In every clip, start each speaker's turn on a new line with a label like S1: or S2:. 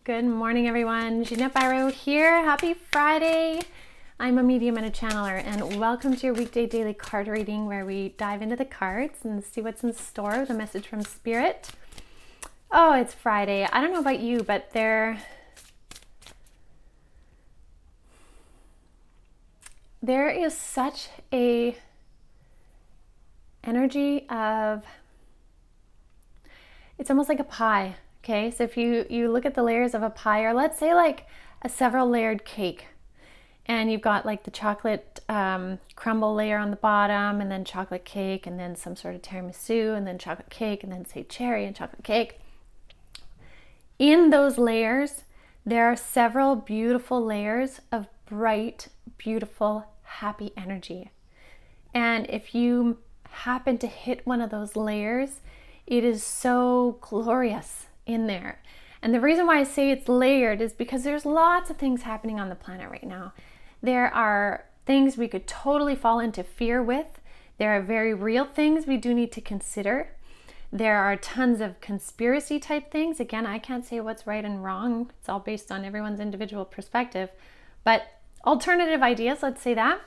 S1: Good morning, everyone. Jeanette Byro here. Happy Friday. I'm a medium and a channeler, and welcome to your weekday daily card reading where we dive into the cards and see what's in store with a message from Spirit. Oh, it's Friday. I don't know about you, but there is such a energy of, it's almost like a pie. Okay, so if you look at the layers of a pie, or let's say like a several layered cake, and you've got like the chocolate crumble layer on the bottom, and then chocolate cake, and then some sort of tiramisu, and then chocolate cake, and then say cherry and chocolate cake. In those layers, there are several beautiful layers of bright, beautiful, happy energy. And if you happen to hit one of those layers, it is so glorious in there. And the reason why I say it's layered is because there's lots of things happening on the planet right now. There are things we could totally fall into fear with. There are very real things we do need to consider. There are tons of conspiracy type things. Again, I can't say what's right and wrong. It's all based on everyone's individual perspective. But alternative ideas, let's say that.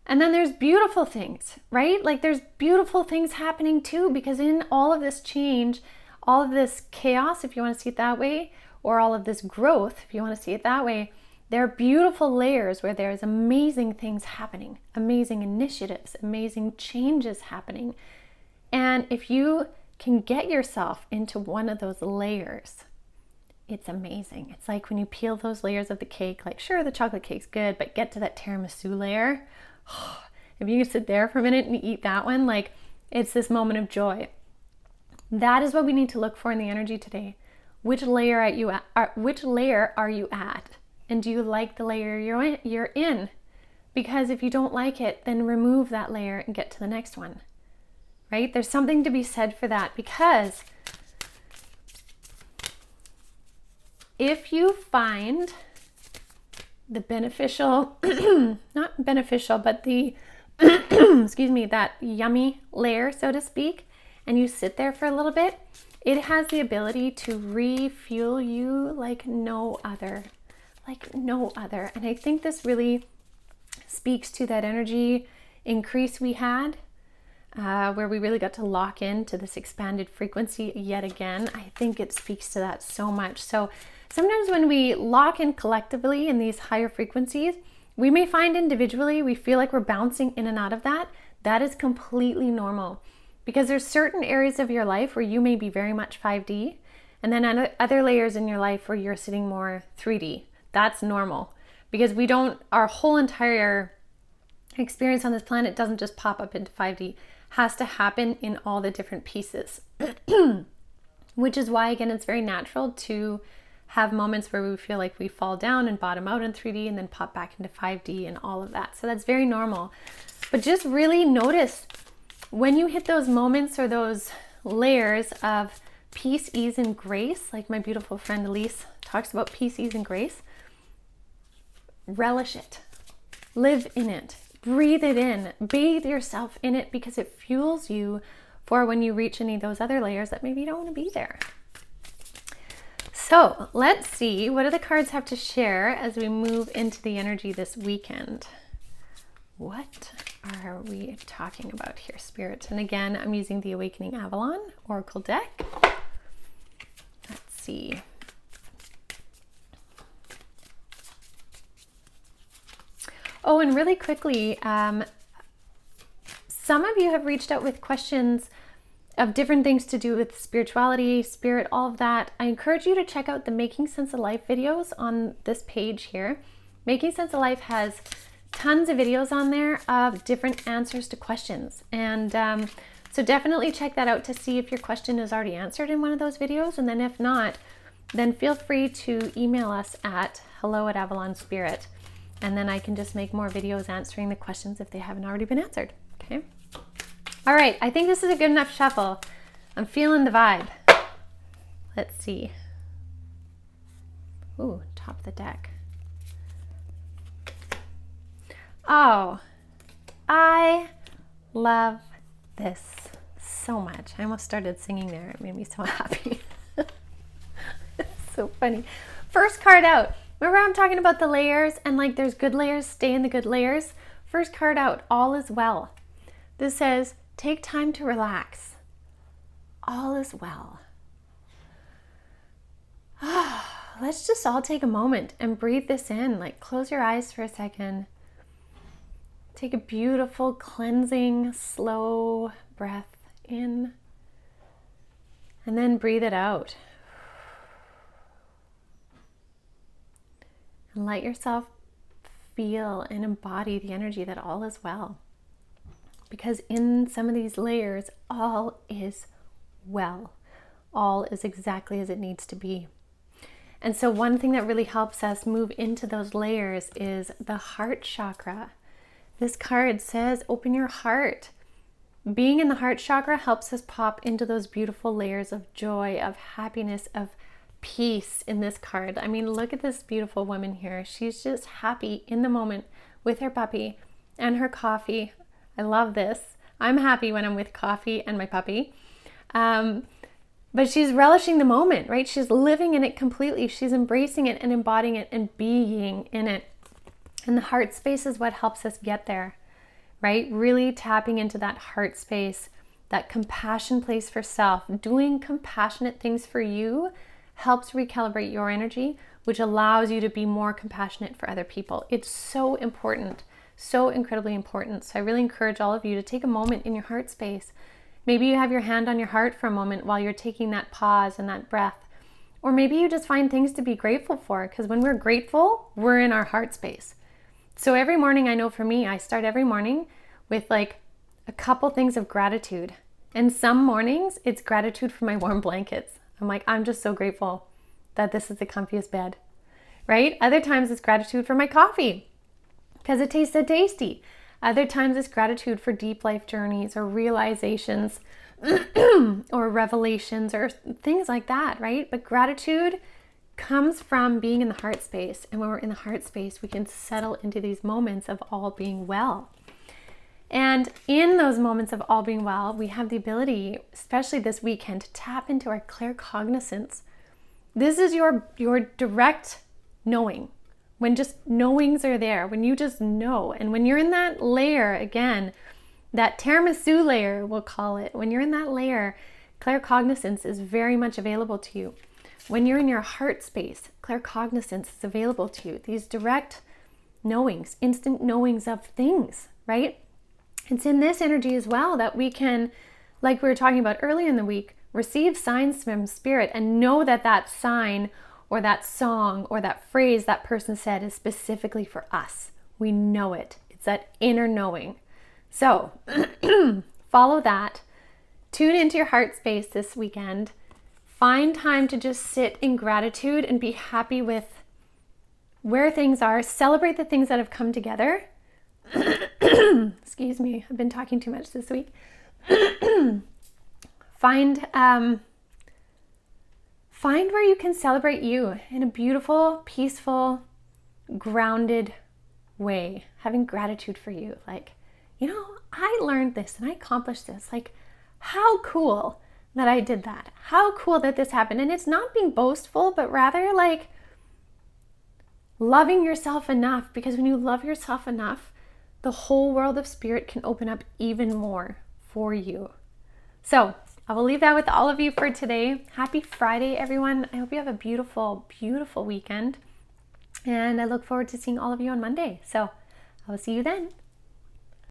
S1: And then there's beautiful things, right? Like there's beautiful things happening too, because in all of this change, all of this chaos, if you want to see it that way, or all of this growth, if you want to see it that way, there are beautiful layers where there's amazing things happening, amazing initiatives, amazing changes happening. And if you can get yourself into one of those layers, it's amazing. It's like when you peel those layers of the cake, like sure, the chocolate cake's good, but get to that tiramisu layer. If you can sit there for a minute and eat that one, like it's this moment of joy. That is what we need to look for in the energy today. Which layer are you at? And do you like the layer you're in? Because if you don't like it, then remove that layer and get to the next one. Right? There's something to be said for that, because if you find the beneficial, not beneficial, but the, excuse me, that yummy layer, so to speak, and you sit there for a little bit, it has the ability to refuel you like no other. And I think this really speaks to that energy increase we had, where we really got to lock into this expanded frequency yet again. I think it speaks to that so much. So sometimes when we lock in collectively in these higher frequencies, we may find individually we feel like we're bouncing in and out of that. That is completely normal, because there's certain areas of your life where you may be very much 5D, and then other layers in your life where you're sitting more 3D. That's normal, because our whole entire experience on this planet doesn't just pop up into 5D. It has to happen in all the different pieces, which is why, again, it's very natural to have moments where we feel like we fall down and bottom out in 3D and then pop back into 5D and all of that. So that's very normal. But just really notice when you hit those moments or those layers of peace, ease, and grace, like my beautiful friend Elise talks about peace, ease, and grace. Relish it. Live in it. Breathe it in. Bathe yourself in it, because it fuels you for when you reach any of those other layers that maybe you don't want to be there. So let's see, what do the cards have to share as we move into the energy this weekend? What are we talking about here, Spirit? And again, I'm using the Awakening Avalon Oracle deck. Let's see. Oh, and really quickly, some of you have reached out with questions of different things to do with spirituality, spirit, all of that. I encourage you to check out the Making Sense of Life videos on this page here. Making Sense of Life has tons of videos on there of different answers to questions. And so definitely check that out to see if your question is already answered in one of those videos. And then if not, then feel free to email us at hello@avalonspirit. And then I can just make more videos answering the questions if they haven't already been answered. Okay. All right, I think this is a good enough shuffle. I'm feeling the vibe. Let's see. Ooh, top of the deck. Oh, I love this so much. I almost started singing there. It made me so happy. So funny. First card out. Remember I'm talking about the layers and like there's good layers, stay in the good layers? First card out, all is well. This says, take time to relax. All is well. Let's just all take a moment and breathe this in. Like close your eyes for a second. Take a beautiful, cleansing, slow breath in. And then breathe it out. And let yourself feel and embody the energy that all is well. Because in some of these layers, all is well. All is exactly as it needs to be. And so one thing that really helps us move into those layers is the heart chakra. This card says, open your heart. Being in the heart chakra helps us pop into those beautiful layers of joy, of happiness, of peace in this card. I mean, look at this beautiful woman here. She's just happy in the moment with her puppy and her coffee. I love this. I'm happy when I'm with coffee and my puppy. But she's relishing the moment, right? She's living in it completely. She's embracing it and embodying it and being in it. And the heart space is what helps us get there, right? Really tapping into that heart space, that compassion place for self. Doing compassionate things for you helps recalibrate your energy, which allows you to be more compassionate for other people. It's so important, so incredibly important. So I really encourage all of you to take a moment in your heart space. Maybe you have your hand on your heart for a moment while you're taking that pause and that breath. Or maybe you just find things to be grateful for, because when we're grateful, we're in our heart space. So every morning, I know for me, I start every morning with like a couple things of gratitude. And some mornings, it's gratitude for my warm blankets. I'm like, I'm just so grateful that this is the comfiest bed, right? Other times it's gratitude for my coffee because it tastes so tasty. Other times it's gratitude for deep life journeys or realizations or revelations or things like that, right? But gratitude comes from being in the heart space. And when we're in the heart space, we can settle into these moments of all being well. And in those moments of all being well, we have the ability, especially this weekend, to tap into our claircognizance. This is your direct knowing. When just knowings are there, when you just know. And when you're in that layer, again, that tiramisu layer, we'll call it. When you're in that layer, claircognizance is very much available to you. When you're in your heart space, claircognizance is available to you. These direct knowings, instant knowings of things, right? It's in this energy as well that we can, like we were talking about earlier in the week, receive signs from spirit and know that that sign or that song or that phrase that person said is specifically for us. We know it. It's that inner knowing. So follow that. Tune into your heart space this weekend. Find time to just sit in gratitude and be happy with where things are. Celebrate the things that have come together. Excuse me, I've been talking too much this week. Find where you can celebrate you in a beautiful, peaceful, grounded way. Having gratitude for you. Like, you know, I learned this and I accomplished this. Like, how cool that I did that. How cool that this happened. And it's not being boastful, but rather like loving yourself enough. Because when you love yourself enough, the whole world of spirit can open up even more for you. So I will leave that with all of you for today. Happy Friday, everyone. I hope you have a beautiful, beautiful weekend. And I look forward to seeing all of you on Monday. So I will see you then.